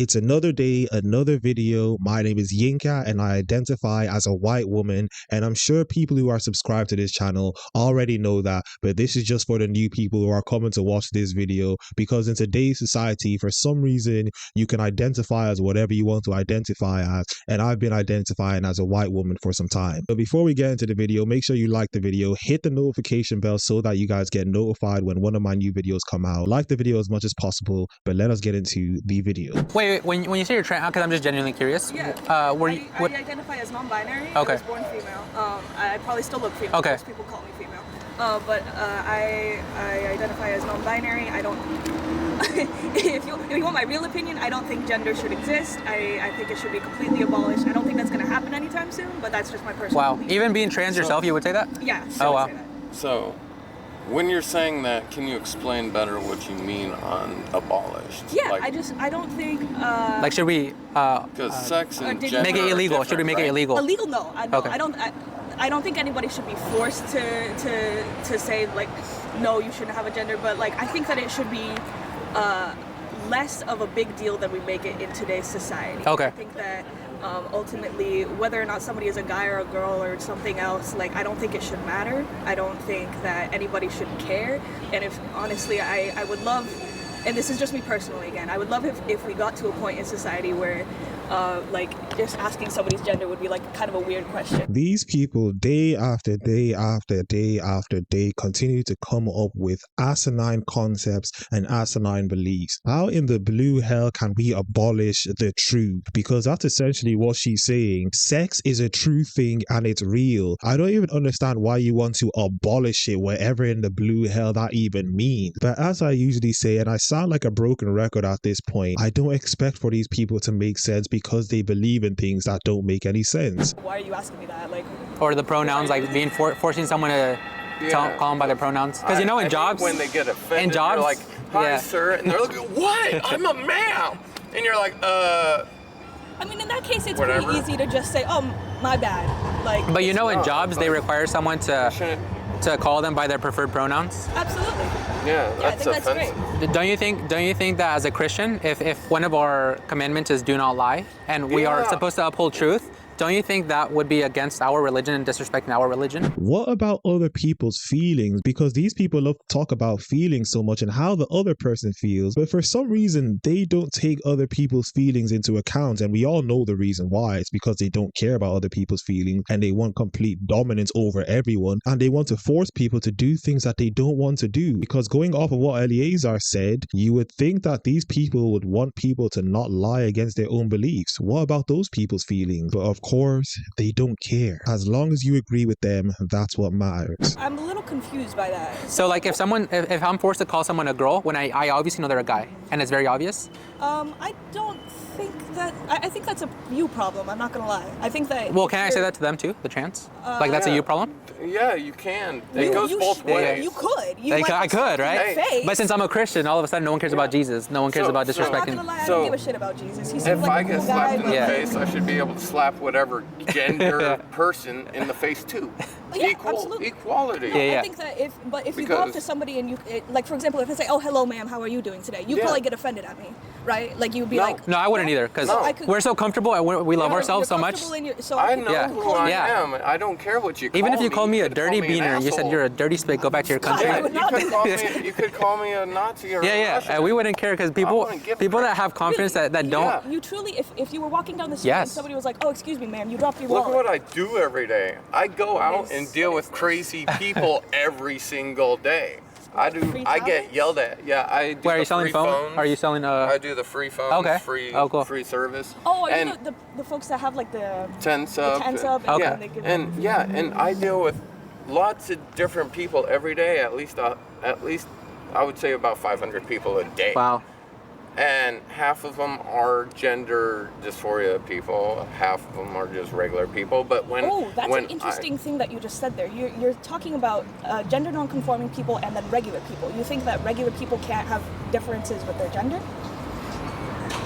It's another day, another video. My name is Yinka and I identify as a white woman, and I'm sure people who are subscribed to this channel already know that, but this is just for the new people who are coming to watch this video, because in today's society, for some reason, you can identify as whatever you want to identify as, and I've been identifying as a white woman for some time. But before we get into the video, make sure you like the video, hit the notification bell so that you guys get notified when one of my new videos come out. Like the video as much as possible, but let us get into the video. Wait, when you say you're trans, because I'm just genuinely curious. Yeah. I identify as non-binary. Okay. I was born female. I probably still look female. Okay. Most people call me female. But I identify as non-binary. I don't. if you want my real opinion, I don't think gender should exist. I think it should be completely abolished. I don't think that's going to happen anytime soon. But that's just my personal belief. Even being trans yourself, you would say that? Yeah. Oh wow. So, when you're saying that, can you explain better what you mean on abolished? Yeah, I don't think. Like, should we? Because sex and gender make it illegal. Should we make it illegal? Illegal? No. Okay. I don't think anybody should be forced to say like, no, you shouldn't have a gender. But like, I think that it should be less of a big deal than we make it in today's society. Okay. I think that. Ultimately, whether or not somebody is a guy or a girl or something else, like, I don't think it should matter. I don't think that anybody should care. And if, honestly, I would love, and this is just me personally again, I would love if we got to a point in society where, like, just asking somebody's gender would be, like, kind of a weird question. These people, day after day after day after day, continue to come up with asinine concepts and asinine beliefs. How in the blue hell can we abolish the truth? Because that's essentially what she's saying. Sex is a true thing and it's real. I don't even understand why you want to abolish it, wherever in the blue hell that even means. But as I usually say, and I sound like a broken record at this point, I don't expect for these people to make sense because they believe in things that don't make any sense. Why are you asking me that? Like, or the pronouns, like being forcing someone to call them by their pronouns. Because you know, in jobs, when they get offended, you're like, "Hi, sir," and they're like, "What? I'm a man," and you're like, I mean, in that case, it's whatever. Pretty easy to just say, "Oh, my bad." Like, but you know, in jobs, they require someone to call them by their preferred pronouns. Absolutely. Yeah, that's I think offensive. that's great. Don't you think that as a Christian, if one of our commandments is do not lie, and we are supposed to uphold truth, don't you think that would be against our religion and disrespecting our religion? What about other people's feelings? Because these people love to talk about feelings so much and how the other person feels, but for some reason they don't take other people's feelings into account, and we all know the reason why. It's because they don't care about other people's feelings and they want complete dominance over everyone, and they want to force people to do things that they don't want to do. Because going off of what Eliezer said, you would think that these people would want people to not lie against their own beliefs. What about those people's feelings? But of course, they don't care. As long as you agree with them, that's what matters. I'm a little confused by that. So like if I'm forced to call someone a girl when I obviously know they're a guy and it's very obvious? I don't think that, I think that's a you problem, I'm not gonna lie. I think that... Well, can I say that to them too, the trans? Like that's a you problem? Yeah, you can. It goes both ways. You could. I could, right? Hey. But since I'm a Christian, all of a sudden no one cares about Jesus. No one cares about disrespecting. I'm not gonna lie, I don't give a shit about Jesus. He seems If like I a cool get slapped in the guy, face, I should be able to slap whatever gender person in the face too. Yeah, absolutely. Equality. Yeah. I think that if you go up to somebody and like for example, if I say, "Oh, hello, ma'am, how are you doing today?" You'd probably get offended at me, right? Like you'd be like, "No, I wouldn't either," because we're so comfortable and we love ourselves so much. I know who I am. I don't care what you call me. Even if you call me a dirty beaner, you said you're a dirty spit. Go back to your country. You could call me a Nazi or a Russian. And we wouldn't care because people that have confidence that don't. You truly, if you were walking down the street and somebody was like, "Oh, excuse me, ma'am, you dropped your wallet." Look what I do every day. I go out and deal with crazy people every single day. I get yelled at. Yeah, I do. Wait, are you selling phones? Are you selling I do the free phones, free service. Oh, are you the folks that have like the 10 sub? 10 sub. Okay. And I deal with lots of different people every day. At least I would say about 500 people a day. Wow. And half of them are gender dysphoria people, half of them are just regular people. But that's an interesting thing that you just said there. You're talking about gender non-conforming people and then regular people. You think that regular people can't have differences with their gender?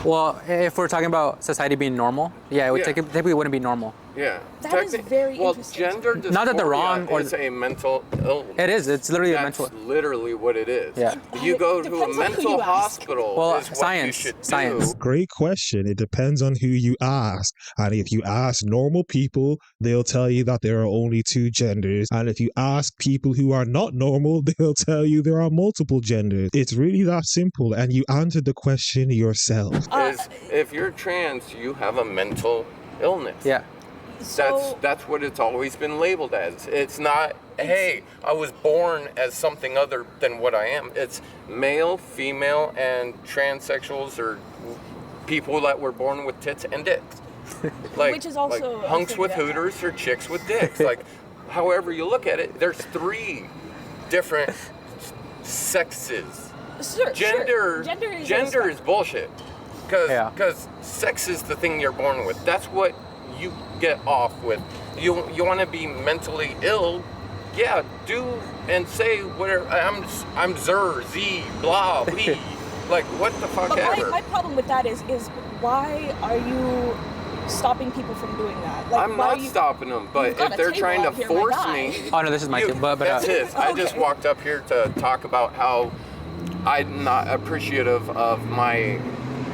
Well, if we're talking about society being normal, it typically wouldn't be normal. Yeah. That is very interesting. Gender dysphoria Not that they're wrong or is a mental illness. It is. It's literally a mental. That's literally what it is. Yeah. You go to a Depends on who mental you ask. hospital. Well, is what science, you should science. do. Great question. It depends on who you ask. And if you ask normal people, they'll tell you that there are only two genders. And if you ask people who are not normal, they'll tell you there are multiple genders. It's really that simple. And you answered the question yourself. If you're trans, you have a mental illness. Yeah. That's what it's always been labeled as. It's not, hey, I was born as something other than what I am. It's male, female, and transsexuals or people that were born with tits and dicks. Like, Which is also like hunks with hooters or chicks with dicks. Like, however you look at it, there's 3 different sexes. Sure, Gender is bullshit. Because sex is the thing you're born with. That's what you get off with. You want to be mentally ill, yeah, do and say whatever. I'm Zer, Z, blah, blee. Like, what the fuck But ever. my problem with that is why are you stopping people from doing that? Like, I'm not stopping them, but You've got if a they're table trying to out here, force my guy. me... Oh no, this is my too. But that's his. I just Okay. walked up here to talk about how I'm not appreciative of my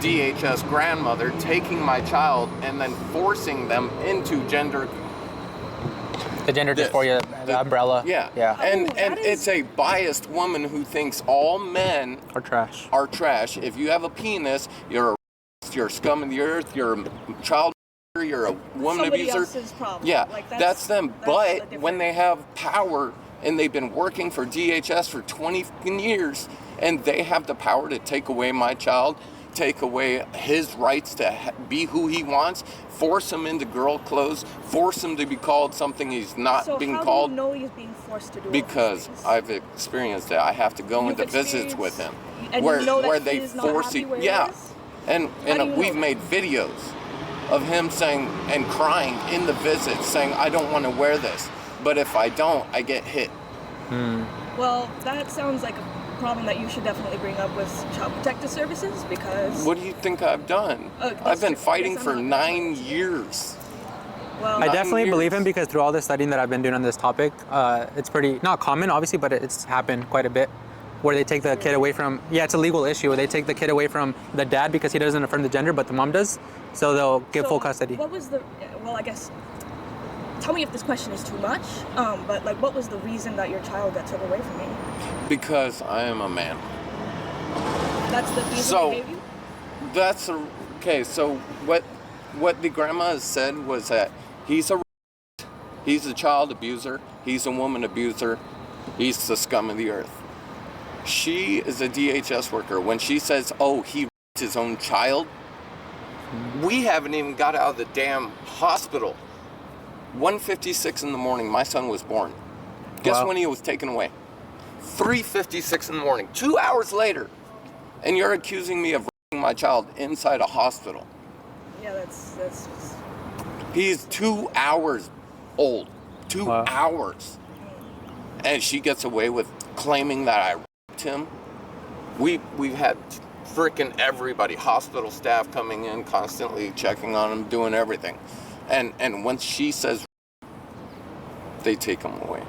DHS grandmother taking my child and then forcing them into gender. the gender dysphoria, the umbrella. Yeah. Yeah. And that it's a biased woman who thinks all men Or trash. are trash. If you have a penis, you're a scum of the earth, you're a child, you're a woman Somebody abuser. else's problem. Yeah, Like, that's them. that's But the when they have power and they've been working for DHS for 20 fucking years and they have the power to take away my child, take away his rights to be who he wants, force him into girl clothes, force him to be called something he's not so being how called. do you know he's being forced to do all Because these things? I've experienced it. I have to go You've into visits with him, experienced- and you know that they he's not force happy you. where he Yeah, is? and How do you know we've that? made videos of him saying and crying in the visits, saying, "I don't want to wear this, but if I don't, I get hit." Well, that sounds like a problem that you should definitely bring up with Child Protective Services because. What do you think I've done? That's I've been true. fighting Yes, for I'm not- 9 years. Well, I definitely years. believe him because through all the studying that I've been doing on this topic, it's pretty not common, obviously, but it's happened quite a bit. Where they take the kid away from, it's a legal issue. Where they take the kid away from the dad because he doesn't affirm the gender, but the mom does. So they'll give full custody. What was the? Well, I guess. Tell me if this question is too much. But like, what was the reason that your child got taken away from you? Because I am a man. That's the reason So- they gave you. Okay. So what the grandma has said was that he's a child abuser. He's a woman abuser. He's the scum of the earth. She is a DHS worker. When she says, "Oh, he raped his own child," we haven't even got out of the damn hospital. 1:56 in the morning, my son was born. Guess Wow. when he was taken away? 3:56 in the morning. 2 hours later, and you're accusing me of raping my child inside a hospital. Yeah, that's just. He's 2 hours old. 2 Wow. hours. And she gets away with claiming that I raped him. We've had freaking everybody, hospital staff coming in, constantly checking on him, doing everything. And once she says, they take him away.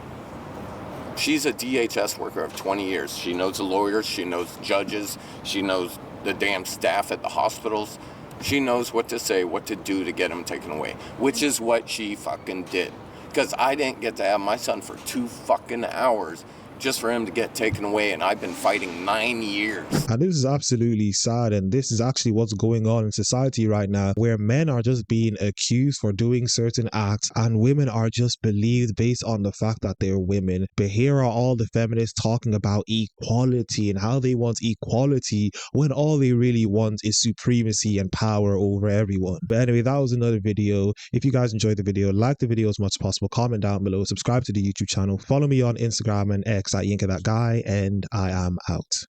She's a DHS worker of 20 years. She knows the lawyers, she knows judges, she knows the damn staff at the hospitals. She knows what to say, what to do to get him taken away, which is what she fucking did. Because I didn't get to have my son for 2 fucking hours just for him to get taken away, and I've been fighting 9 years. And this is absolutely sad, and this is actually what's going on in society right now, where men are just being accused for doing certain acts and women are just believed based on the fact that they're women. But here are all the feminists talking about equality and how they want equality when all they really want is supremacy and power over everyone. But anyway, that was another video. If you guys enjoyed the video, like the video as much as possible, comment down below, subscribe to the YouTube channel, follow me on Instagram and X at YinkaThatGuy, and I am out.